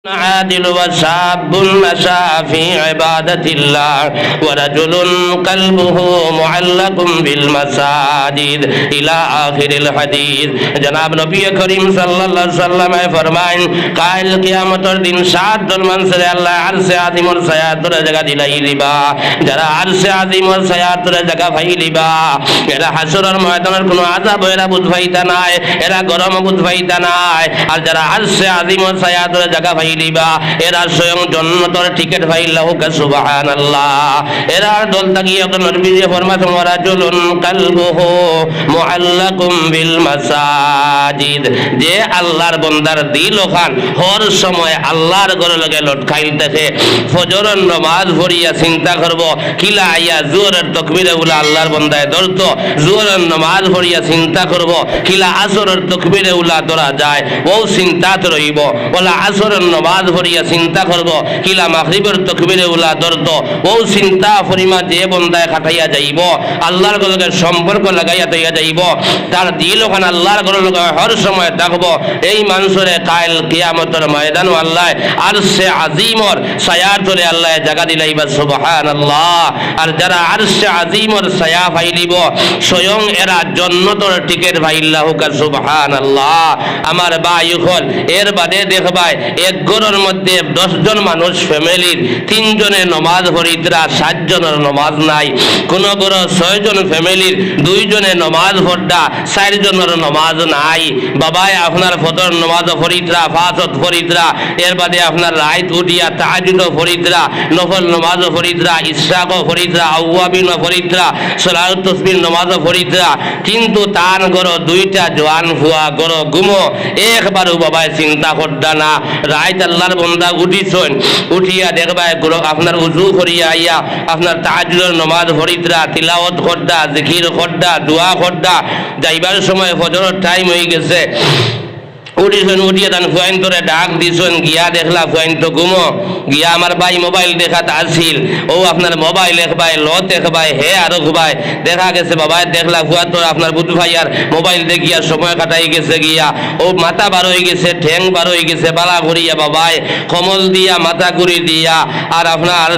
عادل وشاب نشأ في عبادة الله ورجل قلبه معلق بالمساجد إلى آخر الحديث। जनाब नबी करीम सल्लल्लाहु अलैहि वसल्लम फरमाएं कायल कियामतर दिन 7 জন মানুষের আল্লাহ আরশে আজিমর ছায়াতলে জায়গা দিলাই দিবা। যারা আরশে আজিমর ছায়াতলে জায়গা পাইলিবা এরা হাসরের ময়দানের কোনো আযাব এরা বুঝাইতা নাই, এরা গরম বুঝাইতা নাই। আর যারা আরশে আজিমর ছায়াতলে জায়গা দিবা এরা স্বয়ং জান্নাতের টিকিট পাইলাহু সুবহানাল্লাহ। এরা দল তাকিয়ে নবী যে ফরমাতেন ওয়ারাজুলুন কলবুহু মুআল্লাকুম বিল মাসাজিদ, যে আল্লাহর বান্দার দিল ওখান হর সময় আল্লাহর ঘরে লগে লটকাইতেছে। ফজরের নামাজ পড়িয়া চিন্তা করব কিলা আইয়া জোহরের তাকবীরে উলা আল্লাহর বান্দায় ধরত, জোহরের নামাজ পড়িয়া চিন্তা করব কিলা আসরের তাকবীরে উলা ধরা যায়, ও চিন্তা তো রইব। ওলা আসরের নামাজ পড়িয়া চিন্তা করব কিলা মাগরিবের তাকবীরে উলা ধরত, ও চিন্তা পরিমা যে বান্দায় খাটাইয়া যাইব আল্লাহর লগে সম্পর্ক লাগাইয়া তৈয়া যাইব, তার দিল ওখানে আল্লাহর ঘরের লগে হর সময় থাকবো। এই মানুষরে কাল কিয়ামতের ময়দান আল্লাহ আরশে আজিমর ছায়ার তলে আল্লাহ জায়গা দিলাইবা সুবহানাল্লাহ। আর যারা আরশে আজিমর ছায়া পাইলিব স্বয়ং এরা জান্নাতের টিকিট পাইল্লাহু সুবহানাল্লাহ। আমার ভাই হল এর বাদে দেখবাই এক ঘরের মধ্যে 10 জন মানুষ ফ্যামিলির 3 জনে নামাজ পড়িতরা 7 জনের নামাজ নাই। কোন ঘর 6 জন ফ্যামিলির 2 জনে নামাজ পড়া 4 জনের নামাজ নাই। বাবাই আপনার ফজর নামাজ পড়িতরা, ফাজত পড়িতরা, এর বাদে আপনার রাত উঠিয়া তাহাজ্জুদ পড়িতরা, নফল নামাজ পড়িতরা, ইশরাক পড়িতরা, আওয়াবিন পড়িতরা, সালাত তাসবিহ নামাজ পড়িতরা, কিন্তু তার ঘর 2টা জওয়ান ফুয়া ঘর ঘুমো একবারও বাবাই চিন্তা করদা না। রাত আল্লাহর বান্দা উঠিছেন, উঠিয়া দেখবা আপনার উযু করিয়া আইয়া আপনার তাহাজ্জুদের নামাজ পড়িতরা, তিলাওয়াত করদা, জিকির করদা, দোয়া করদা, যাইবার সময় ফজরের টাইম হয়ে গেছে। উঠিছেন, উঠিয়া তান ফুয়াইন তোরে ডাক দিছেন, গিয়া দেখলা ফুয়াইন তো ঘুমো। গিয়া আমার ভাই মোবাইল দেখাত আসিল, ও আপনার মোবাইল একবাই লত একবাই হে আরো ঘুবাই দেখা গেছে বাবাই দেখলা ফুয়া তোর আপনার বুধ ভাইয়ার মোবাইল দেখিয়া সময় কাটাই গেছে। গিয়া ও মাথা বার হয়ে গেছে, ঠ্যাং বার হয়ে গেছে, বালা করিয়া বাবাই কমল দিয়া মাথা ঘুরি দিয়া আর আপনার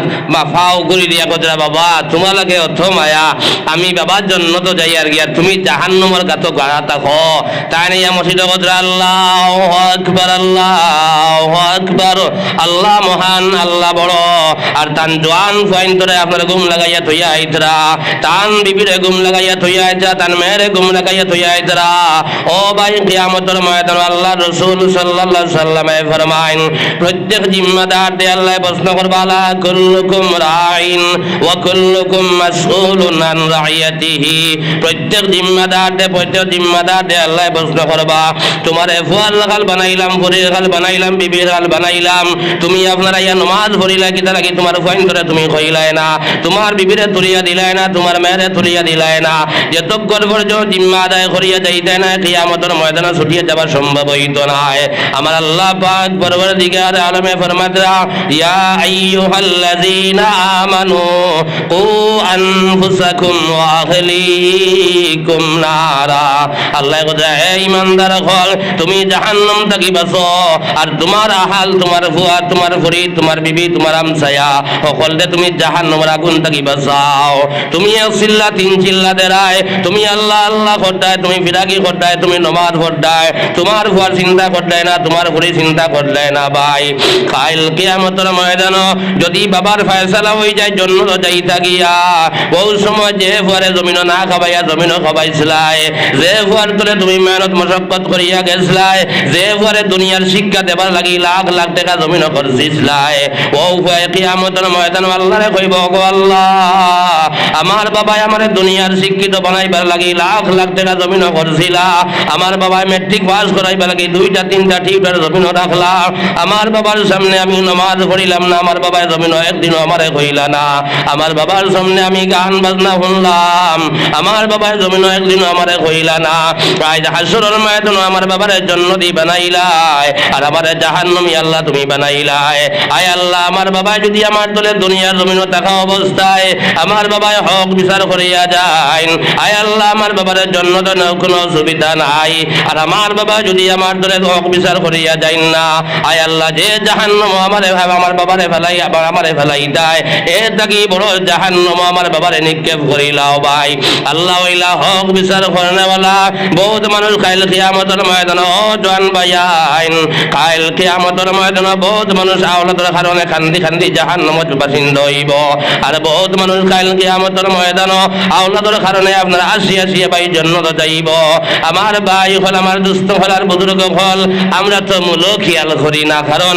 ফাও ঘুরি দিয়া কতরা বাবা তোমার লাগে অর্থ মায়া, আমি বাবার জন্য তো যাই আর গিয়া তুমি জাহান্নামের গাত গাড়া থাকো। তাই নিয়া মসজিদে কতরা আল্লাহ আকবার, আল্লাহু আকবার, আল্লাহ মহান, আল্লাহ বড়। আর তান জওয়ান ফাইন ধরে আপনার ঘুম লাগাইয়া থইয়া আইতরা, তান বিবিরে ঘুম লাগাইয়া থইয়া আইতরা, তান মেয়েরে ঘুম লাগাইয়া থইয়া আইতরা। ও ভাই কিয়ামতের ময়দানে আল্লাহ রাসূল সাল্লাল্লাহু আলাইহি ওয়াসাল্লাম ফরমায়েন প্রত্যেক জিম্মাদার দে আল্লাহ প্রশ্ন করবে আলা কুল্লুকুম রাইন ওয়া কুল্লুকুম মাসউলুন আন রাইয়াতিহি। প্রত্যেক জিম্মাদার দে আল্লাহ প্রশ্ন করবা তোমারে ফুয়ার লাগাল বানাইলাম, ফরির গাল বানাইলাম, বিবির গাল বানাইলাম, তুমি আপনারা ইয়া নামাজ পড়িলা কি তারা কি তোমার ফাইন ধরে তুমি কইলাই না, তোমার বিবিরে তুলিয়া দিলাই না, তোমার মেয়েরে তুলিয়া দিলাই না, যত গর্বর জিম্মা আদায় করিয়া যাইতে না কিয়ামতের ময়দানে ছুটিয়ে যাওয়া সম্ভব হইতো না। আমার আল্লাহ পাক পরওয়ারদিগার আলমে ফরমাতরা ইয়া আইয়ুহাল্লাযীনা আমানু কু আনফুসাকুম ওয়া আহলিকুম নারা। আল্লাহ কয় হে ঈমানদার হল তুমি জাহান্নাম থেকে বাঁচো, আর তোমার আহাল, তোমার ফুয়া, তোমার ফরিদ, তোমার বিবি, তোমার আমসায়া সকলকে তুমি জাহান্নামের আগুন থেকে বাঁচাও। তুমি এক চিল্লা 3 চিল্লা দেরায়, তুমি আল্লাহ আল্লাহ করদায়, তুমি ফিরাকি করদায়, তুমি নামাজ পড়দায়, তোমার ফুয়ার চিন্তা করদায় না, তোমার ফরিদ চিন্তা করদায় না। ভাই কাল কিয়ামতের ময়দানে যদি বাবার ফয়সালা হয়ে যায় জান্নাত যাইতা গিয়া, বহু সময় যে ফুয়ারে জমিন না খাবাইয়া জমিন খাবাইছিলাই, যে ফুয়ার তোরে তুমি মেহনত মশক্কত করিয়া গেছলাই, যে ফুয়ারে দুনিয়ার শিক্ষা দেবার লাগি লাখ লাখ টাকা জমিন করছিলাই, ও ফুয়ায় কিয়ামতের ময়দানে আল্লাহরে কইব গো আল্লাহ আমার বাবাই আমারে দুনিয়ার শিক্ষিত বানাইবার লাগি লাখ লাখ টাকা জমিন করছিলা, আমার বাবাই ম্যাট্রিক পাস করাইবার লাগি 2টা 3টা টিউটার জমিন রাখলা, আমার বাবার সামনে আমি নামাজ পড়িলাম না, আমার বাবাই জমিন একদিনও আমারে কইলা না, আমার বাবার সামনে আমি গান বাজনা শুনলাম, আমার বাবাই জমিন একদিনও আমারে কইলা না। আজ হাসরের ময়দানে আমার বাবার জন্য জান্নাতি বানাইলাই আর আমারে জাহান্নামী আল্লাহ তুমি বানাইলাই। আয় আল্লাহ, আমার বাবা যদি আমার দলে দুনিয়ার জমিনে থাকা অবস্থায় আমার বাবায় হক বিচার করিয়া যায়, আয় আল্লাহ আমার বাবার জন্য কোনো অসুবিধা নাই। আর আমার বাবা যদি আমার দলে হক বিচার করিয়া যায় না, আয় আল্লাহ যে জাহান্নাম আমার বাবারে ফেলাই আবার আমারে ফেলাই দেয়, এর থাকি বড় জাহান্নাম আমার বাবারে নিক্ষেপ করিলাও ভাই। আল্লাহ ওইলা হক বিচার করেনেওয়ালা বহুত মানুষ কাইল কিয়ামতের ময়দানে ও জোয়ান ভাইয়াইন, কাইল কিয়ামতের ময়দানে বহুত মানুষ আওলাদের কারণে কান্দি কান্দি জাহান্নামত বাসিন্দা হইব। আর বহুত মানুষ কাইল কিয়ামতের ময়দানে আওলাদের কারণে আপনার আসিয়া আসিয়া ভাই জান্নাতে যাইব। আমার ভাই হল, আমার দুস্থ হল, আর বুজুর্গ হল, আমরা তো মূল খেয়াল করি না। কারণ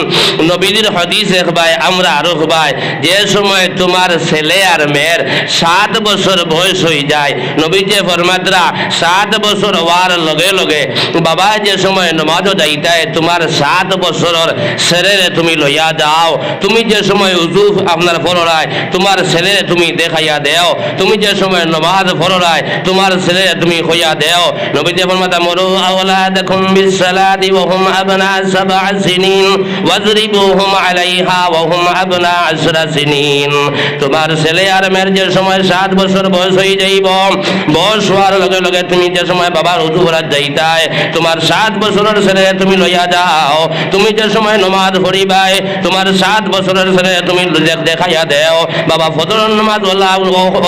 নবীর হাদিস এক ভাই আমরা আরো ভাই, যে সময় তোমার ছেলে আর মেয়ের 7 বছর বয়স হয়ে যায়, নবী যে ফরমাত্রা 7 বছর হওয়ার লগে লগে বাবা যে সময় নমাজও যাইতায় তোমার 7 বছরের ছেলেরে তুমি লইয়া যাও। তুমি যে সময় উজু আপনার ফররায় তোমার ছেলেরে তুমি দেখাইয়া দেও। তুমি যে সময় নমাজ ফররায় তোমার ছেলেরে তুমি হইয়া দেও। নবী যে ফরমাতা মরু আওলাদাকুম বিসসালাতি ওয়া হুম আবনা 7 সিনিন ওয়াজরিবুহুম আলাইহা ওয়া হুম আবনা 10 সিনিন। তোমার ছেলে আর মেয়ের যে সময় 7 বছর বয়স হয়ে যাইব, বয়স হওয়ার লগে লগে তুমি যে সময় বাবার উজু করার যাইতায় তোমার 7 বছরের ছেলে তুমি লইয়া যাও। তুমি যে সময় নমাজ পড়িবাই তোমার 7 বছরের ছেলে তুমি দেখাইয়া দেও। বাবা ফজর নমাজ ওলা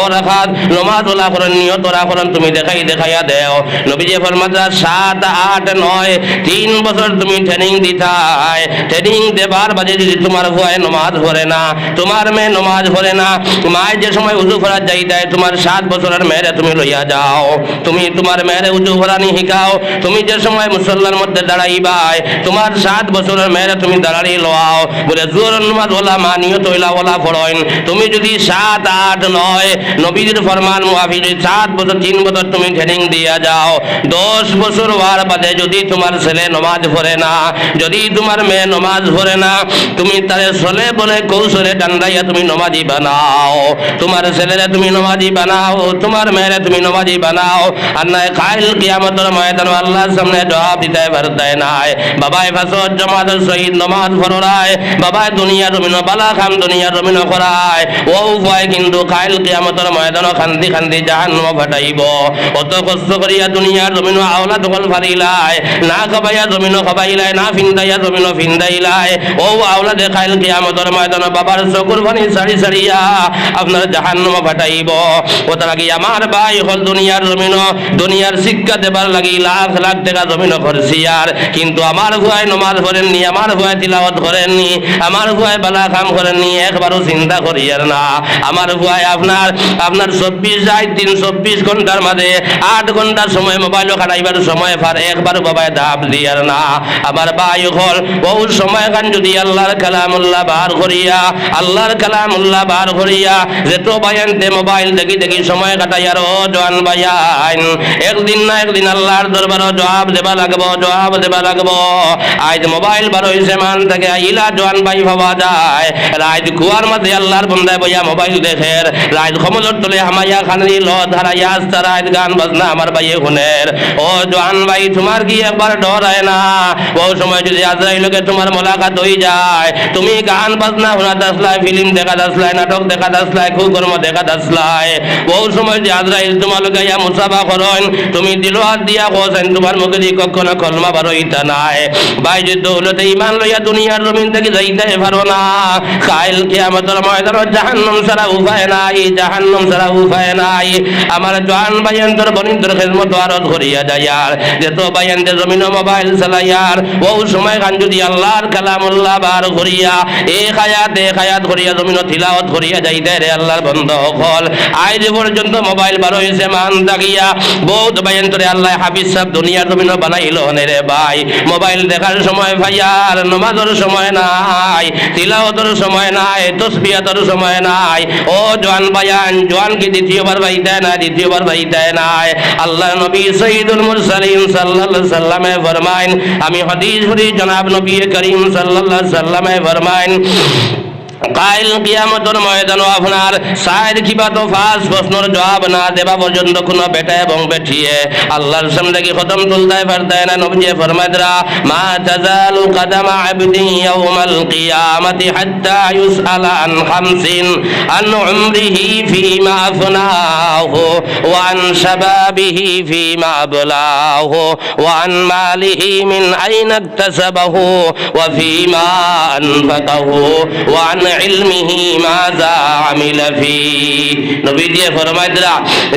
ও রাখাত নমাজ ওলা করেন নিয়ত ওরা করেন তুমি দেখাইয়া দেও। নবীজি ফরমাতা 7, 8, 9 3 বছর তুমি ট্রেনিং দিতায়। ট্রেনিং দেবার বাদে যদি তোমার ভয় নমাজ পড়ে না, তোমার মেয়ে নমাজ পড়ে না, মায়ের যে সময় উজু করার যাইতায় তোমার 7 বছরের মেয়েরে তুমি লইয়া যাও। তুমি তোমার মেয়েরে উজু করানি শিখাও। তুমি যে সময় মুসল্লার মধ্যে দাঁড়াইবাই তোমার 7 বছরের মেয়েরে তুমি দাঁড়াই লওয়াও। বলে জোর নমাজ ওলা মা নিয়ত ওইলা ওলা পড়েন। তুমি যদি 7, 8, 9 নবীর ফরমান মুআফিক 7 বছর 3 বছর তুমি ট্রেনিং দিয়া যাও, 10 বছর হওয়ার বাদে যদি তোমার ছেলে নমাজ পড়ে না, যদি তোমার মেয়ে নমাজ পড়ে না, তুমি তারে চলে বলে কৌশলে ডান্ডাইয়া তুমি নমাজি বানাও। তোমার ছেলেরে তুমি নমাজি বানাও, তোমার মেয়েরে তুমি নমাজি বানাও। আর নাই কাইল কিয়ামতের ময়দানে আল্লাহর সামনে জবাব দিতে পারতায় নাই। বাবাই ফাসদ জামাত শহীদ নমাজ পড়ায়, বাবাই দুনিয়া জমিন বালা খাম দুনিয়া জমিন করায়। ও উপায় কিন্তু কাইল কিয়ামতের ময়দানে খান্দি খান্দি জাহান্নাম ফাটাইব। অত কষ্ট করিয়া দুনিয়ার জমিন আওলা দখল ফারিলাই, না খাবাইয়া জমিন খাবাইলাই, না ফিন্দাইয়া জমিন ফিন্দাইলাই। ও আওলা দেখাইল কিয়ামতের ময়দানে বাবার চকুর পানি সারি সারিয়া আপনার জাহান্নাম ফাটাইব। ও তার আগে আমার ভাই হল দুনিয়ার জমিন দুনিয়ার শিক্ষা দেবার লাগি লাখ লাখ টাকা জমিন করছি, আর কিন্তু আমার ভয় নমাজ করেননি, আমার ভয় তিলাওয়াত করেননি, আমার ভয় বালা কাম করেননি, একবারও চিন্তা করিয়ার না। আমার ভয় আপনার 24 ঘন্টার মাঝে 8 ঘন্টার সময় মোবাইল কাটাইবার সময় ফার একবার বাবায় দাব দিয়ার না। আমার ভাই হল বহু সময় খান যদি আল্লাহর কালামুল্লাহ বার করিয়া আল্লাহর কালামুল্লাহ বার করিয়া যেতো বায়ানতে মোবাইল দেখি দেখি সময় কাটাইয়ার ও জওয়ান ভাইয়াইন, একদিন না একদিন আল্লাহর দরবারে জবাব দেবা লাগবো, জবাব দেবা লাগবো। আজ মোবাইল বার হইছে মান থেকে ইলা জওয়ান ভাই ভাবা যায় রাত কুয়ার মধ্যে আল্লাহর বন্দায় বইয়া মোবাইল দেখে, রাত খমজর তলে হামাইয়া খানি ল ধারাইয়া আস্তা রাত গান বাজনা আমার ভাইয়ে শুনের। ও জওয়ান ভাই তোমার কি একবার ডর হয় না? ও সময় যদি আজরাইলকে তোমার মোলাকাত হয়ে যায়, তুমি গান বাজনা শোনা দাসলাই, ফিল্ম দেখা দাসলাই, নাটক দেখা দাসলাই, কুকর্ম দেখা দাসলাই, ও সময় যে আজরাইল তোমালোকে ইয়া মুসাফা করেন, তুমি দিল হাত দিয়া কোসেন তোমার মুখে দিয়ে কখনো কলমা বার হইতা নাই। ভাই যে দৌলতে ইমান লইয়া দুনিয়ার জমিন থেকে যাইতে পারো না, কাইল কিয়ামতের ময়দানে জাহান্নাম ছাড়া উপায় নাই, জাহান্নাম ছাড়া উপায় নাই। আমার জওয়ান ভাইয়ান্তর বনিন্তর খেদমত আরত করিয়া যায়, আর যেত ভাইয়ান্তে জমিন মোবাইল চালাইয়ার ও সময় খান যদি আল্লাহর কালামুল্লাহ বার করিয়া এক আয়াত করিয়া জমিন তিলাওয়াত করিয়া যাইতে রে আল্লাহর বন্ধ হল। আজ পর্যন্ত মোবাইল বার হয়েছে মান দাগিয়া বহুত ভাইয়ান্তরে আল্লাহ হাফিজ সাহেব দুনিয়ার জমিন বানাইল রে ভাই। মোবাইল দেখার সময় ভাইয়ার নমাজের সময় নাই, তিলাওয়াতের সময় নাই, তসবিহাতের সময় নাই। ও জওয়ান ভাইয়ান, জওয়ান কি দ্বিতীয়বার ভাইতে না, দ্বিতীয়বার ভাইতে নাই। আল্লাহ নবী সৈয়দুল মুরসালিন সাল্লাল্লাহু আলাইহি সাল্লামে ফরমাইন, আমি হাদিস পড়ি জনাব নবী করিম সাল্লাল্লাহু আলাইহি সাল্লামে ফরমাইন, কাইল কিয়ামতের ময়দানও আপনার সাইর কিবাত ফাঁস প্রশ্নের জবাব না দেবা পর্যন্ত কোনো বেটা এবং বেঠিয়ে আল্লাহর সামনে কি খতম তুলতায় পারতায় না। নবী ফরমায়রা মা তাজালু কাদামা আবদি ইয়াউমাল কিয়ামাতি হাত্তা ইউসআলা আন খামসিন আন উমরিহি ফীমা আফনাহু ওয়া আন শাবাবিহি ফীমা আবলাহু ওয়া আন মালিহি মিন আইনা ইকতাসাবাহু ওয়া ফীমা আনফাকাহু ওয়া আন ইলমিহি মাযা আমিলা ফি। নবীজি ফরমায়রা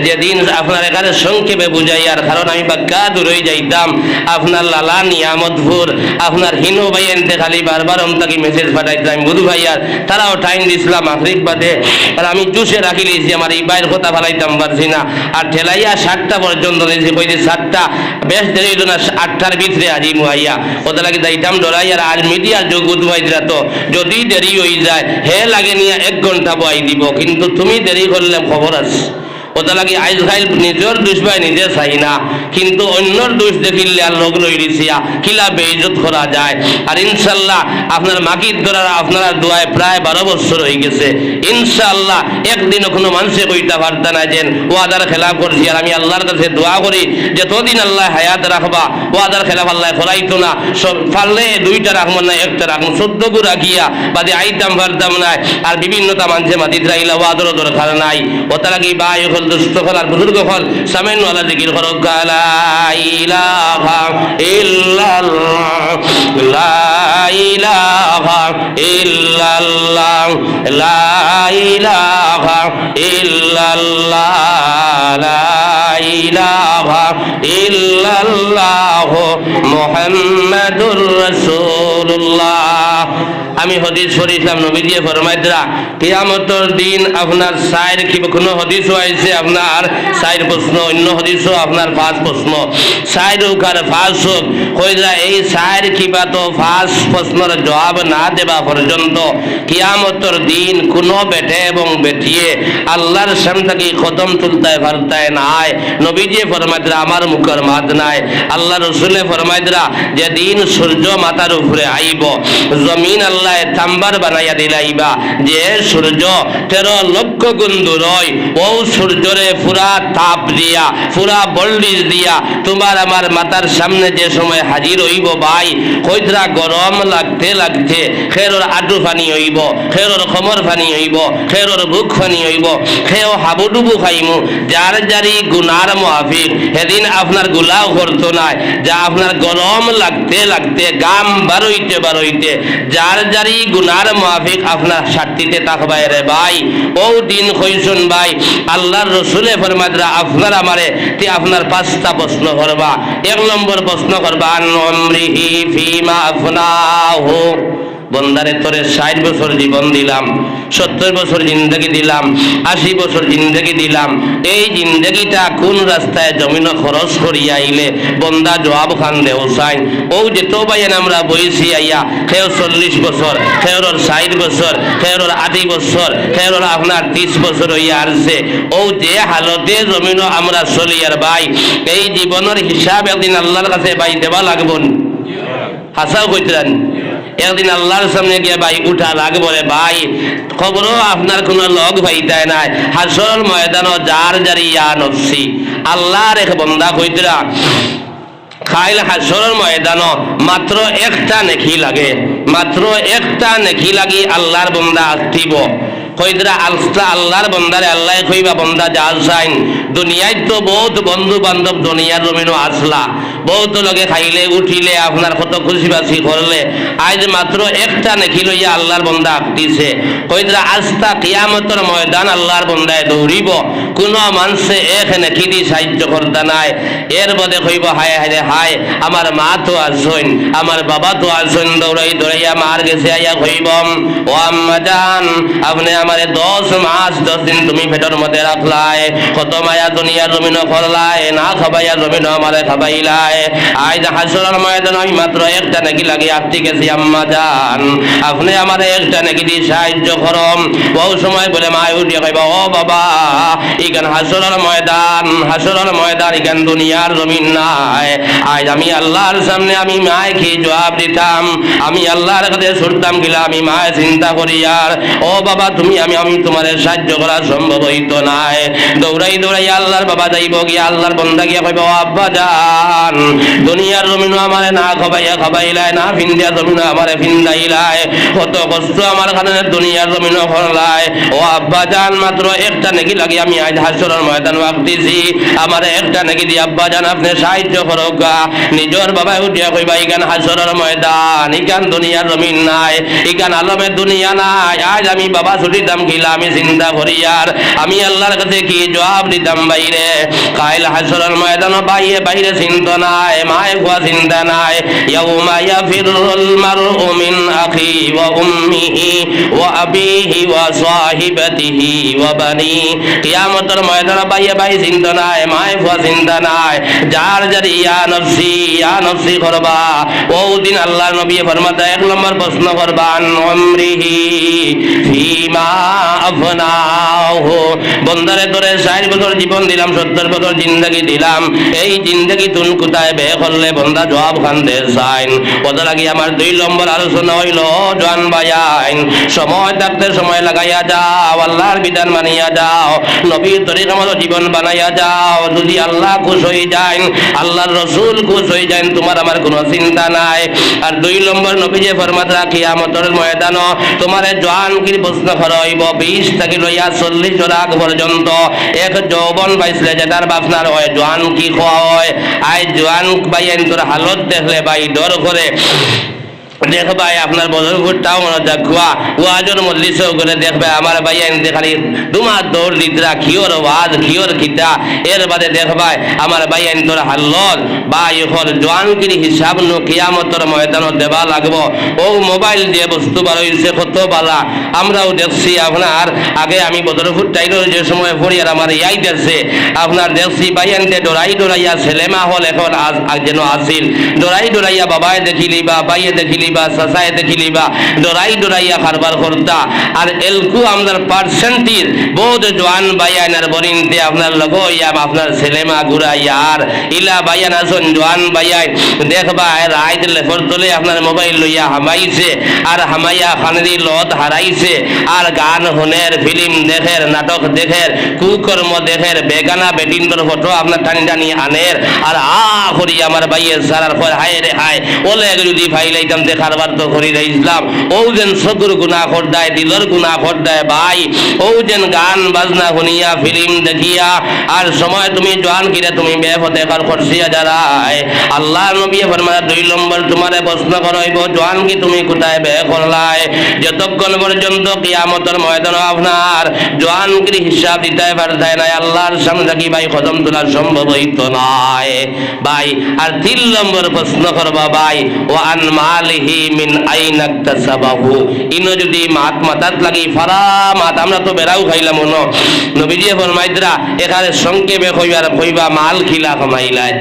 যেদিন আপনার এখানে সংক্ষেপে বুঝাইয়ার কারণ আমি বাক্কা দূর হয়ে যাইতাম আপনার লালা নিয়ামতপুর আপনার হিনু ভাই এনতে খালি বারবার তাকে মেসেজ পাঠাইতাম বুধু ভাইয়ার তারাও টাইম দিছিলাম মাগরিব বাদে আর আমি জুসে রাখি লিছি আমার এই বাইরের কথা ফালাইতাম পারছি না আর ঠেলাইয়া 7টা পর্যন্ত দিয়েছি কইছি 7টা বেশ দেরি হইল না 8টার ভিতরে আজি মুহাইয়া ওটা লাগে যাইতাম ডরাই আর আজ মিডিয়ার যোগ বুধু ভাইরা তো যদি দেরি হয়ে যায় হে লাগে নিয়ে 1 ঘন্টা বই দিব কিন্তু তুমি দেরি করলে খবর আছে ওটা লাগে আইজ খাইল নিজের দোষ ভাই নিজে চাই না কিন্তু অন্যর দোষ দেখিলে আর লোক লই দিছিয়া কিলা বেইজ্জত করা যায়। আর ইনশাআল্লাহ আপনার মাকির দ্বারা আপনারা দোয়ায় প্রায় 12 বছর হয়ে গেছে ইনশাআল্লাহ একদিনও কোনো মানুষে কইতা পারতা না যে ওয়াদার খেলাফ করছি আর আমি আল্লাহর কাছে দোয়া করি যে ততদিন আল্লাহ হায়াত রাখবা ওয়াদার খেলাফ আল্লাহ করাইতো না সব পারলে 2টা রাখবো না 1টা রাখবো 14 গু রাখিয়া বাদে আইতাম পারতাম না আর বিভিন্নতা মানুষে মাটিতে রাখিলা ওয়াদারও দরকার নাই ওটা লাগি বাই দুষ্ট ফল আর বুজুর্গ ফল সামেন ওয়ালা জিকির করো লা ইলাহা ইল্লাল্লাহ লা ইলাহা ইল্লাল্লাহ লা ইলাহা ইল্লাল্লাহ লা ইলাহা ইল্লাল্লাহ মুহাম্মাদুর রাসূলুল্লাহ। আমি হাদিস পড়িলাম নবীজি ফরমায়রা কিয়ামতের দিন আপনার সাইর কি কোনো হাদিস হইছে আপনার সাইর প্রশ্ন অন্য হাদিসও আপনার 5 প্রশ্ন সাইর উকার 5 হোক কইরা এই সাইর কিবা তো 5 প্রশ্নের জবাব না দেবা পর্যন্ত কিয়ামতের দিন কোনো বেটে এবং বেটিয়ে আল্লাহর সামনে থেকে খতম তুলতায় পারতায় নাই। নবীজি ফরমায়রা আমার মুখের মাত নাই আল্লাহ রাসূলে ফরমায়রা যেদিন সূর্য মাথার উপরে আইব জমিন আল্লাহ তাম্বার বানাইয়া দিলাইবা যে সূর্য 13 লক্ষ গুণ দূর হয় ও সূর্যরে পুরা তাপ দিয়া পুরা বল্ডিজ দিয়া তোমার আমার মাথার সামনে যে সময় হাজির হইব ভাই কইতরা গরম লাগতে লাগতে খেরোর আটু পানি হইব খেরোর খমর পানি হইব খেরোর বুক পানি হইব খেও হাবুডুবু খাইমু যার জারি গুনার মুআফিক সেদিন আপনার গুলাও করতো না যা আপনার গরম লাগতে লাগতে গাম বারইতে যার জারি গুনার মুআফিক আপনার শান্তিতে তাকবায় রে ভাই ও দিন কইছুন ভাই আল্লাহর রাসূলে ফরমায়রা আপনার আমারে তে আপনার 5টা প্রশ্ন করবা। 1 নম্বর প্রশ্ন করবা আন উমরিহি ফীমা আফনাহু বন্দারে তোরে 60 বছর জীবন দিলাম 70 বছর জিন্দেগি দিলাম 80 বছর জিন্দেগি দিলাম এই জিন্দেগিটা কোন রাস্তায় জমিন খরচ করিয়া আইলে বন্দা জবাব খান দে হোসাইন ও যে তো ভাইয়েন আমরা বইছি আইয়া কেউ 40 বছর কেউর 60 বছর কেউর 80 বছর কেউর আপনার 30 বছর হইয়া আসছে ও যে হালতে জমিন আমরা চলি আর ভাই এই জীবনের হিসাব একদিন আল্লাহর কাছে ভাই দেবা লাগবো হাসাও কইতেন একদিন আল্লাহর সামনে গিয়ে ভাই উঠা লাগবো রে ভাই খবরও আপনার কোন লগ ভাইতায় নাই হাসরের ময়দানও যার জারি ইয়া নফসি আল্লাহর এক বান্দা কইতরা খাইল হাসরের ময়দানও মাত্র একটা নেকি লাগে মাত্র একটা নেকি লাগি আল্লাহর বান্দা আসতিব কইদরা আল্লাহর বন্দারে আল্লাহ কইবা বন্দা যা চাইন দুনিয়ায় তো বহুত বন্ধু বান্ধব দুনিয়ার জমিনও আসলা বহুত লগে খাইলে উঠিলে আপনার কত খুশি বাসি করলে আজ মাত্র একটা নেকি লইয়া আল্লাহর বন্দা আঁকতিছে কইদরা আস্তা কিয়ামতের ময়দান আল্লাহর বন্দায় দৌড়িব কোনো মানুষে এক নেকি দি সাহায্য করতে নাই এর বদে কইব হায় হায় হায় আমার মা তো আসইন আমার বাবা তো আসইন দৌড়াইয়া মার গেছে আইয়া কইব ও আম্মা জান আপনি আমারে 10 মাস 10 দিন তুমি পেটের মধ্যে রাখলাই, কত মায়া দুনিয়ার জমিন করলাই, না খাবাইয়া জমিন আমারে খাবাইলাই। আজ হাসরের ময়দানে আমি মাত্র একটা নাকি লাগি আটটি গেছি, আম্মা জান আপনি আমারে একটা নাকি দিয়ে সাহায্য করম। বহু সময় বলে মা উঠিয়ে কইবা, ও বাবা ইখান হাসরের ময়দান, হাসরের ময়দান ইখান দুনিয়ার জমিন নাই। আজ আমি আল্লাহর সামনে আমি মায় কি জবাব দিতাম, আমি আল্লাহর কাছে ছুটতাম গিলা, আমি মায় চিন্তা করি আর ও বাবা তুমি আমি তোমার সাহায্য করা সম্ভব হইতো নাই। দৌড়াই দৌড়াই আল্লাহর বাবা যাইব গিয়া আল্লাহর বন্দা গিয়া কইব, আব্বা জান দুনিয়ার জমিনও আমারে না খাবাইয়া খাবাইলাই, না ফিন্দিয়া জমিনও আমারে ফিন্দাইলাই, কত কষ্ট আমার কারণে দুনিয়ার জমিনও করলাই। ও আব্বা জান মাত্র একটা নাকি লাগি আমি আজ হাসরের ময়দান ভাবতেছি, আমারে একটা নাকি দিয়ে আব্বা জান আপনি সাহায্য করুক। নিজের বাবা উঠিয়া কইবা, ইখান হাসরের ময়দান, ইখান দুনিয়ার জমিন নাই, ইখান আলমের দুনিয়া নাই। আজ আমি বাবা ছুটিতাম গিলা, আমি চিন্তা করি আর আমি আল্লাহর কাছে কি জবাব দিতাম বাইরে। কাইল হাসরের ময়দান বাইরে বাইরে চিন্তা নাই, মায়ে কোয়া চিন্তা নাই। ইয়াউমা ইয়াফিরুল মারউ মিন আখি ওয়া উম্মিহি ওয়া আবিহি ওয়া সাহিবাতিহি ওয়া বানি। কিয়ামতের ময়দান বাইরে বাইরে চিন্তা নাই, মায়ে কোয়া চিন্তা নাই। যার যার ইয়া নফসি করবা, ও দিন আল্লাহর নবী ফরমাতে 1 নম্বর প্রশ্ন করবান, আমরিহি ফিমা আফনাহু, বন্দারে তোরে 60 বছর জীবন দিলাম, 70 বছর জিন্দেগি দিলাম, এই জিন্দেগি তুন কোথায় বে করলে বন্দা জবাব খান দে চাইন। ওটা লাগি আমার 2 নম্বর আলোচনা হইল, জোয়ান ভাইয়াইন সময় থাকতে সময় লাগাইয়া যাও, আল্লাহর বিধান মানিয়া যাও, নবীর তরিকা মতো জীবন বানাইয়া যাও। যদি আল্লাহ খুশ হয়ে যায়, আল্লাহর রসুল খুশ হয়ে যায়, তোমার আমার কোনো চিন্তা নাই। আর 2 নম্বর নবী যে ফরমাত রাখি কিয়ামতের ময়দান তোমারে জোয়ান কি প্রশ্ন করা হইব, 20 থেকে লইয়া 40 রাগ পর্যন্ত এক যৌবন পাইছিলে যেটার বাপনার হয় জোয়ান কি খাওয়া হয়। আই জোয়ান ভাইয়ের তোর হালত দেখলে ভাই ডর করে দেখবা, আপনার বদরপুরটাও মনে দেখবা, ওয়াজের মজলিসেও করে দেখবে আমার ভাইয়া এনতে খালি তোমার দৌড় দিতরা খিওর ওয়াজ খিওর খিতা, এর বাদে দেখবা আমার ভাইয়া তোর হাল্লর বা ইহর জোয়ানগিরি হিসাব নু কিয়ামতের ময়দানও দেবা লাগবো। ও মোবাইল দিয়ে বস্তু বার হইছে কত বালা, আমরাও দেখছি। আপনার আগে আমি বদরপুর টাইলের যে সময় পড়ি আর আমার ইয়াই দেখছে, আপনার দেখছি ভাইয়ানতে ডরাই ডরাইয়া ছেলেমা হল এখন যেন আসিল, ডরাই ডরাইয়া বাবায় দেখিলি বা বাইয়ে দেখিলি বা সাসায় দেখিলি বা ডরাই ডরাইয়া কারবার করতা। আর এলকু আমাদের পার্সেন্টির বহুত জোয়ান বাইয়ানার বরিনতে আপনার লগ ইয়াম আপনার ছেলেমা ঘুরাইয়া আর ইলা বাইয়ান আসন জোয়ান বাইয়াই দেখবা রাইত লেফর তোলে আপনার মোবাইল লইয়া হামাইছে আর হামাইয়া খানেরি লত হারাইছে আর গান হনের ফিল্ম দেখের নাটক দেখের কুকর্ম দেখের বেগানা বেটিন্দর ফটো আপনার টানি টানি আনের আর করি আমার বাইয়ের সারার পর হায় রে হায় ওলে যদি ফাইলাইতাম দেখারবার তো করি ইসলাম। ও যেন চকুর গুণা খোরদায় দিলর গুণা খোরদায় ভাই, ও যেন গান বাজনা শুনিয়া ফিল্ম দেখিয়া আর সময় তুমি জোয়ান কিরে তুমি বেপথে কার খরচিয়া যারায়। আল্লাহ নবী ফরমায়া 2 নম্বর তোমারে প্রশ্ন করইব জোয়ান কি তুমি কোথায় বে করলাই, যতক্ষণ পর্যন্ত কিয়ামতের ময়দানে আপনার জোয়ানগিরি হিসাব দিতে পারতায় না আল্লাহর সামনে থাকি ভাই কদম তোলা সম্ভব হইত নয় ভাই। আর 3 নম্বর প্রশ্ন করবা ভাই, ও আন মালিহি মিন আইনা ইকতাসাবাহু, ইনো যদি মাথাত লাগি ফারা মাত আমরা তো বেরাও খাইলাম ন নবীজি ফরমাইতরা এখানে সংক্ষেপে কইবা মাল খিলা কামাইলাই,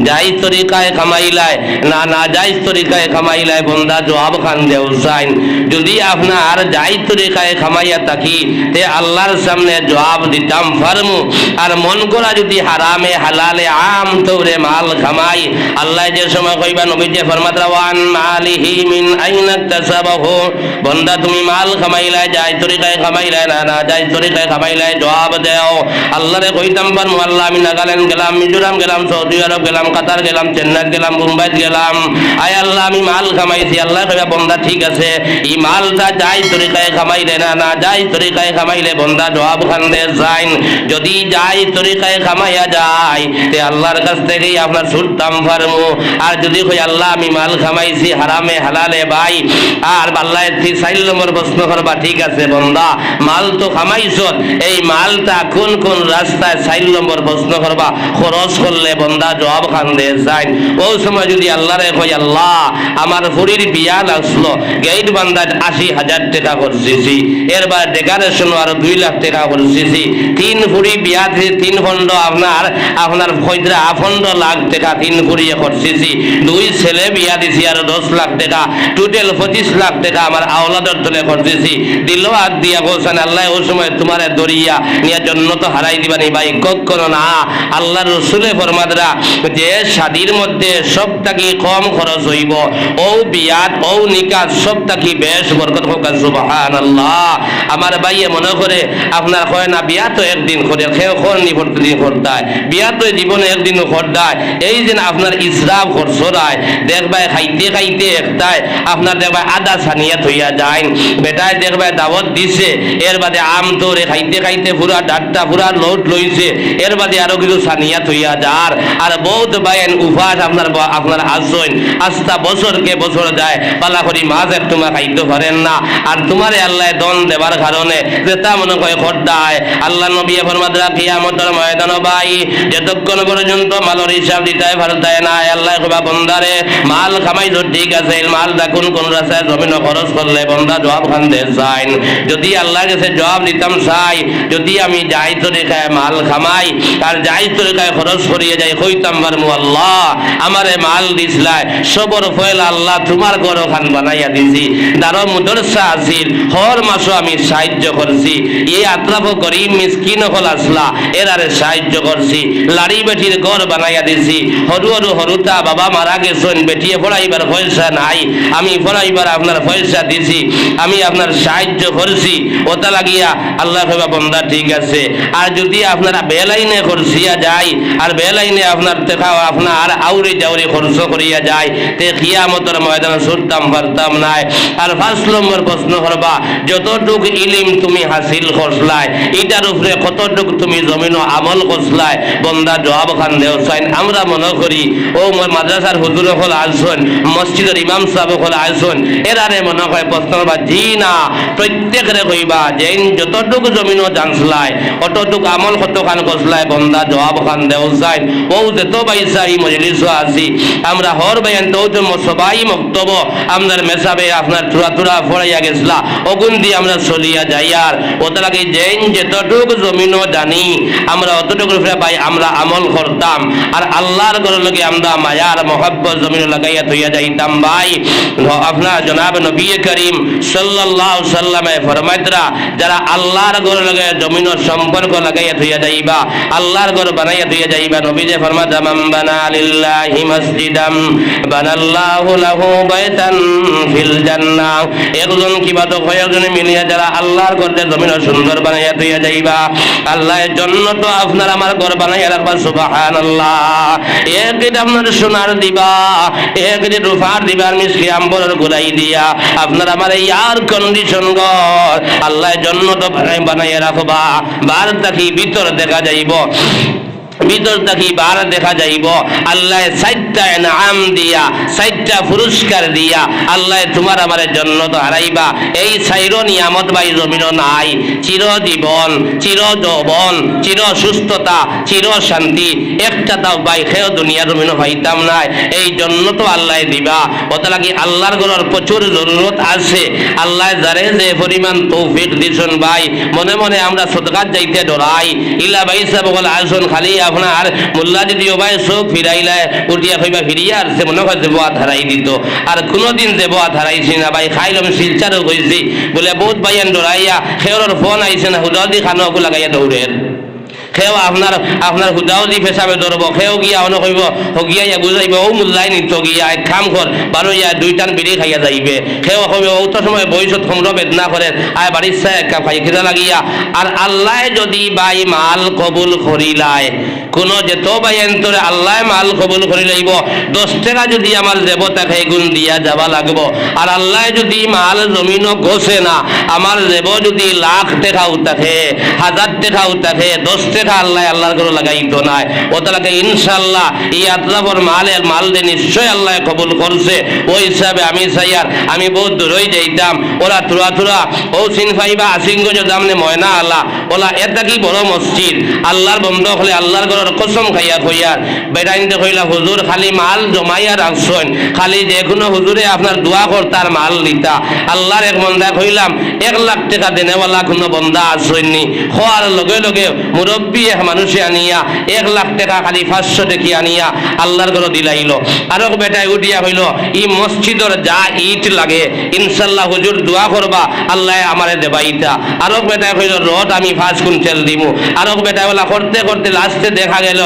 যাই তরিকায় কামাইলাই না না যাই তরিকায় কামাইলাই বন্দা জবাব খান দেও চাইন। যদি আপনার যাই তরিকায় কামাইয়া থাকি তে আল্লাহর সামনে জবাব দিতাম ফারমু। আর মন করা যদি হারামে হালালে আম তৌরে মাল কামাই, আল্লাহ যে সময় কইবা নবীজি ফরমাতরা ওয়ান মালিহি মিন আইনা ইকতাসাবাহু, বন্দা তুমি মাল কামাইলাই যাই তরিকায় কামাইলাই না না যাই তরিকায় কামাইলাই জবাব দেও। আল্লাহরে কইতাম পারমু আল্লাহ আমি নাগাল্যান্ড গেলাম, মিজোরাম গেলাম, সৌদি আরব গেলাম, কাতার গেলাম, চেন্নাই গেলাম, মুম্বাই গেলাম, আয় আল্লাহ আমি মাল কামাইছি। আল্লাহ কইবা বন্দা ঠিক আছে, এই মালটা যাই তরিকায় কামাইলে না না যাই তরিকায় কামাইলে বন্দা জবাব খান দে যাইন। যদি যাই তরিকায় কামাইয়া যায় তে আল্লাহর কাছ থেকেই আপনার ছুটতাম পারমু। আর যদি কই আল্লাহ আমি মাল কামাইছি হারামে হালালে ভাই। আর আল্লাহ 4 নম্বর প্রশ্ন করবা, ঠিক আছে বন্দা মাল তো কামাইছ, এই মালটা কোন কোন রাস্তায় 4 নম্বর প্রশ্ন করবা খরচ করলে বন্দা জবাব খান দে যায়। ওই সময় যদি আল্লাহরে কই আল্লাহ আমার ফুরির বিয়া লাগলো, গেট বান্দার 80,000 টাকা খরচেছি, এরবার ডেকারেশন আরো 2 লাখ টাকা খরচেছি, 3 ফুরি বিয়া 3 খন্ড আপনার ফয়দরা আফন্ড লাখ টাকা 3 ফুরিয়ে খরচেছি, 2 ছেলে বিয়া দিছি আর 10 লাখ টাকা, টোটাল 25 লাখ টাকা আমার আওলাদের তলে খরচেছি। দিল আর দিয়া বলছেন আল্লাহ ওই সময় তোমার দরিয়া নিয়ে জন্য তো হারাই দিবানি ভাই, কখনো না। আল্লাহ রসুলে ফরমাদরা যে শাদির মধ্যে সব থাকি কম খরচ হইব, ও বিয়াত ও নিকাজ সব থাকি বেশ বরকত হোক, সুবহানাল্লাহ। আমার ভাইয়ে মনে করে আপনার কয় না বিয়া তো একদিন করে, খেয়ে খরনি প্রতিদিন করতায়, বিয়া তো জীবনে একদিনও করতায়, এই যে আপনার ইসরাফ খরচ রায় দেখবাই খাইতে খাইতে একটাই আপনার দেখবাই আদা সানিয়া থইয়া যায়, বেটায় দেখবাই দাওয়াত দিছে, এর বাদে আম তোরে খাইতে খাইতে পুরা ডাটটা পুরা লোট লইছে, এর বাদে আরো কিছু সানিয়া থইয়া যার। আর বহুত বাইন উপাস আপনার আসছেন আস্তা বছরকে বছর যায় পালা করি মাছ এক তোমার খাইতে পারেন না, আর তোমারে আল্লাহ দন দেবার কারণে যেটা মনে করে খরদায়। আল্লাহ নবী ফরমাদরা কিয়ামতের ময়দান ভাই যতক্ষণ পর্যন্ত মালের হিসাব দিতে পারতায় না, আল্লাহ কইবা বন্দারে মাল কামাই তো ঠিক আছে, মাল দেখুন কোন রাস্তায় জমিন খরচ করলে বন্দা জবাব খান দে যায়। যদি আল্লাহ কাছে জবাব দিতাম চাই, যদি আমি যাই তরিকায় মাল খামাই আর যাই তরিকায় খরচ করিয়ে যাই, কইতাম পারমু আল্লাহ আমারে মাল দিসলাই সবর ফয়লা আল্লাহ তোমার ঘর খান বানাইয়া দিছি, দারো মুদরসা আছিল হর মাসও আমি সাহায্য করছি, এই আত্রাফ গরিব মিসকিন হল আসলা এরারে সাহায্য করছি, লাড়ি বেটির ঘর বানাইয়া দিছি, হরু হরু হরুতা বাবা মারা গেছেন বেটিয়ে পড়াইবার পয়সা নাই, আমি পড়াইবার আপনার পয়সা দিছি, আমি আপনার সাহায্য করছি, ওটা লাগিয়া আল্লাহ কইবা বন্দা ঠিক আছে। আর যদি আপনারা বেলাইনে খরচিয়া যায় আর বেলাইনে আপনার দেখাও আপনার আউরি জাউরি খরচ করিয়া যায়, তে কিয়ামতের ময়দানে ছুটতাম পারতাম নাই। আর 5 নম্বর প্রশ্ন করবা যতটুক ইলিম তুমি হাসিল করছলাই এটার উপরে কতটুক তুমি জমিন আমল করছলাই বন্দা জবাব খান দেও চাইন। আমরা মনে করি ও মাদ্রাসার হুজুর হল আসছেন, মসজিদের ইমাম সাহেব হল আসছেন, এরারে মনে হয় প্রশ্ন করবা জি না, প্রত্যেকের কইবা যে যতটুকু জমিন জানছলাই অতটুক আমল কত খান করছলাই বন্দা জবাব খান দেও চাইন। ও যেত বাইসা এই মজলিস আছি আমরা হর বাইন তো সবাই মক্তব্য আপনার মেসাবে আপনার চূড়া চূড়া ফড়াইয়া গেছলা অগুন দিয়ে আমরা চলিয়া যাই। আর ওটা লাগে যেন যতটুকু জমিন জানি আমরা অতটুকু ভাই আমরা আমল করতাম, আর আল্লাহর ঘরের লগে আমরা মায়ার মহব্বত জমিন লাগাইয়া থইয়া যাইতাম ভাই। আপনার জনাব নবী করিম সাল্লাল্লাহু সাল্লামে ফরমাইতরা যারা আল্লাহর ঘরের লগে জমিন সম্পর্ক লাগাইয়া থইয়া যাইবা, আল্লাহর ঘর বানাইয়া থইয়া যাইবা, নবী যে ফরমাতা মান বানা লিল্লাহি মসজিদাম বানাল্লাহু লাহু বাইতান ফিল জান্নাহ। একজন কিবা তো কয়েকজনে মিলিয়া যারা আল্লাহর ঘরে জমিন সুন্দর বানাইয়া থইয়া যাইবা, আল্লাহর জন্য তো আপনার আমার ঘর বানাইয়া রাখবা, সুবহানাল্লাহ। একদিন আপনার সোনার দিবা, একদিন রূপার দিবার মিষ্টি আম্বরের গোলাই দিয়া আপনার আমার এই এয়ার কন্ডিশন ঘর আল্লাহর জন্য তো বানাইয়া রাখবা। বার থাকি ভিতর দেখা যাইব, ভিতর থাকি বার দেখা যাইব আল্লাহ 4টা ইনাম দিয়া 4টা পুরস্কার দিয়া আল্লাহ তোমার আমার জন্য তো হারাইবা। এই 4 নিয়ামত ভাই জমিন নাই, চির জীবন, চির যৌবন, চির সুস্থতা, চির শান্তি, একটা তাও ভাই খেয়েও দুনিয়া জমিন পাইতাম নাই, এই জন্য তো আল্লাহ দিবা। ওটা লাগি আল্লাহর ঘরের প্রচুর জরুরত আছে, আল্লাহ যারে যে পরিমাণ তৌফিক দিছেন ভাই মনে মনে আমরা সদকাত যাইতে ডরাই। ইলা ভাই সাহেব বলে আসুন খালি আপনার মোল্লা যদি ওবাই চোখ ফিরাইলে উঠিয়া কইবা ফিরিয়া আর সে মনে হয় যে বোয়া হারাই দিত, আর কোনোদিন যে বোয়া হারাইছি না ভাই, খাইলাম শিলচারও কইছি বলে বহুত ভাইয়ান ডরাইয়া খেয়র ফোন আইছে না হুদাউদি খানো লাগাইয়া দৌড়ের খেও আপনার হুদাউদি পেশাবে ধরব, খেও গিয়া অনেক কইব হগিয়া বুঝাইব ও মুল্লাই নিত গিয়া এক কাম কর বারো ইয়া 2টান বিড়ি খাইয়া যাইবে, খেও কইব ও তো সময় বয়সত কমর বেদনা করেন আয় বাড়ির চাই এক কাপ খাই খেতে লাগিয়া। আর আল্লাহ যদি বাই মাল কবুল করিলায় কোন যেত বাই এন্তরে আল্লাহ মাল কবুল করি লইব, 10 টাকা যদি আমার দেবতা খাই গুণ দিয়া যাবা লাগবো। আর আল্লাহ যদি মাল জমিনও গোছে না, আমার দেব যদি লাখ টাকাও থাকে, 1000 টাকাও থাকে, 10 টাকা টাকা আল্লাহ আল্লাহর ঘরে লাগাইতো নাই ওতলাকে ইনশাআল্লাহ এই আতলাবর মাল দে নিশ্চয় আল্লাহ কবুল করছে ওই হিসাবে আমি চাইয়ার আমি বহুত দূরই যাইতাম ওরা তুরা ও সিন ফাইবা আসিংগজ দামনে ময়না আল্লাহ ওলা এটা কি বড় মসজিদ আল্লাহর বন্ধ হলে আল্লাহর ঘরের কসম খাইয়া কইয়ার বেটাইনতে কইলা হুজুর খালি মাল জমাইয়া রাখছেন খালি যে কোনো হুজুরে আপনার দোয়া করতার মাল লিতা আল্লাহর এক বন্দা কইলাম 1 লাখ টাকা দেনেওয়ালা কোনো বন্দা আসেননি হওয়ার লগে লগে মুরব্বী এক মানুষে আনিয়া 1 লাখ টাকা খালি 500 টাকা আনিয়া আল্লাহর ঘরে দিলাইল আরো বেটায় উঠিয়া হইল ই মসজিদের যা ইট লাগে ইনশাআল্লাহ হুজুর দোয়া করবা আল্লাহ আমারে দেবাইতা আরো বেটায় হইল রড আমি 5 কুইন্টাল দিমু আরো বেটায় বলা করতে করতে লাস্টে দেখা গেল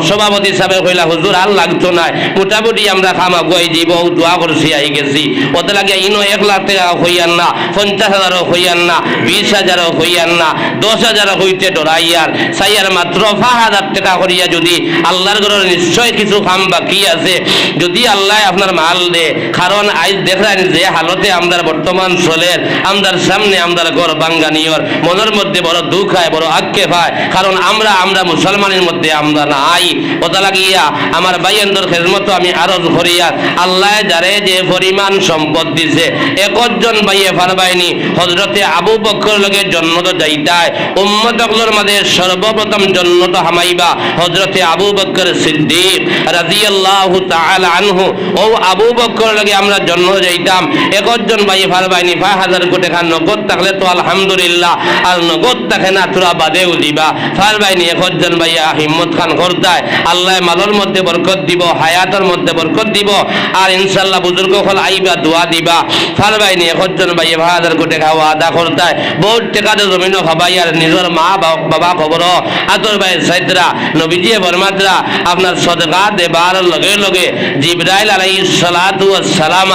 সভাপতি সাহেব কইলা হুজুর আর লাগতো না মোটামুটি আমরা খামা গই দিব দোয়া করছি আই গেছি ওতে লাগে ইনো 1 লাখ টাকা হইয়ান না 50,000 হইয়ান না 20,000 হইয়ান না 10,000 হইতে ডরাইয়ার সাইয়ার মাত্র 5,000 টাকা করিয়া যদি আল্লাহর ঘরের নিশ্চয় কিছু কাম বাকি আছে যদি আল্লাহ আপনার মাল দে কারণ আজ দেখলেন যে হালতে আমাদের বর্তমান চলের আমাদের সামনে আমাদের ঘর বাঙ্গানিয়র মনের মধ্যে বড় দুঃখ হয় বড় আক্ষেপ হয় কারণ আমরা মুসলমানের মধ্যে আমরা নাই ওটা লাগিয়া আমার ভাইয়ের খেদমত আমি আরজ করিয়া আল্লাহ যারে যে পরিমাণ সম্পদ দিছে একজন ভাইয়ে পারবাইনি হযরতে আবু বকর লগে জন্নত যাইতায় উম্মতগুলোর মাঝে সর্বপ্রথম জন্নত হামাইবা হযরতে আবু বকর সিদ্দিক রাদিয়াল্লাহু তাআলা আনহু ও আবু বকর লগে আমরা জন্ম যাইতাম একজন ভাইয়ে পারবাইনি 5,000 কোটি টাকা নগদ থাকলে তো আলহামদুলিল্লাহ আর নগদ থাকে না তোরা বাদেও দিবা পারবাইনি একজন ভাইয়া হিম্মত খান করতায় আল্লাহ মালের মধ্যে বরকত দিব হায়াতের মধ্যে বরকত দিব আর ইনশাআল্লাহ বুজুর্গ হল আইবা দোয়া দিবা পারবাইনি একজন ভাইয়ে 5,000 কোটি টাকা আদা করতায় বহুত টাকা জমিন ভাবাই আর নিজের মা বাবা খবর আতর ভাই সাইদরা নবীজি বরমাদরা আপনার সদকা দেবার লগে লগে জিবরাইল আলাইহিস সালাতু ওয়াস সালাম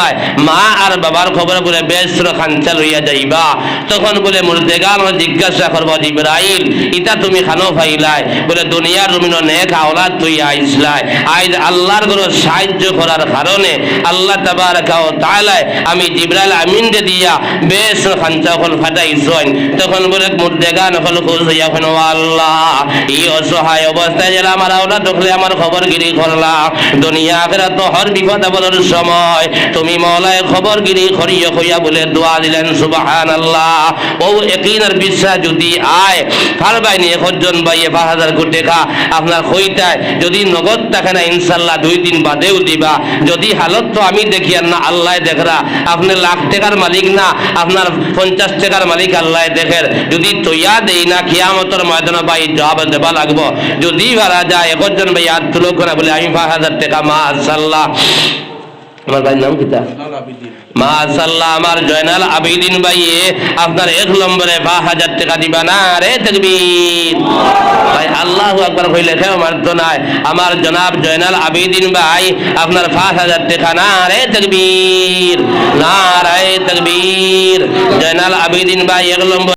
মা আর বাবার খবর বলে বেশর খানচা লইয়া যাইবা তখন বলে মুর্দেগান জিজ্ঞাসা করব জিবরাইল ইতা তুমি খানো ফাইলাই বলে দুনিয়ার জমিন নেক আওলাদ তুই আইসলাই আইজ আল্লাহর ঘরে সাহায্য করার কারণে আল্লাহ তাবারাকা ওয়া তাআলা আমি জিবরাইল আমিন দে দিয়া বেশর খানচা হল ফাটাইছন তখন বলে মুর্দেগান হল খুঁজিয়া কোন আল্লাহ এই অসহায় অবস্থায় যারা আমার আওলাদ দেখলে আমার খবরগিরি করলা দুনিয়া আখিরাত তো হর বিপদ আপদের সময় তুমি মওলায় খবরগিরি করিয়া কইয়া বলে দোয়া দিলেন সুবহানাল্লাহ ও ইয়াকিনের বিশ্বাস যদি আয় পারবাইনি একজন ভাইয়ে 5,000 কোটি টাকা আপনার কইতায় যদি নগদ থাকে না ইনশাআল্লাহ 2 দিন বাদেও দিবা যদি হালত তো আমি দেখি না আল্লাহ দেখরা আপনি লাখ টাকার মালিক না আপনার 50 টাকার মালিক আল্লাহ দেখের যদি তৈয়া দেই না কিয়ামতের ময়দানে ভাই জবাব দেবা লাগবো যদি মারা যায় একজন ভাই আর তুলো করে বলে আমি 5,000 টাকা মাশাআল্লাহ আমার ভাইয়ের নাম কিতা মাশাআল্লাহ আমার জয়নাল আবেদিন ভাইয়ে আপনার 1 নম্বরে 5,000 টাকা দিবা না রে তাকবীর ভাই আল্লাহু আকবার কইলে কেউ মারতো না আমার জনাব জয়নাল আবেদিন ভাই আপনার 5,000 টাকা না রে তাকবীর না রে তাকবীর জয়নাল আবেদিন ভাই 1 নম্বর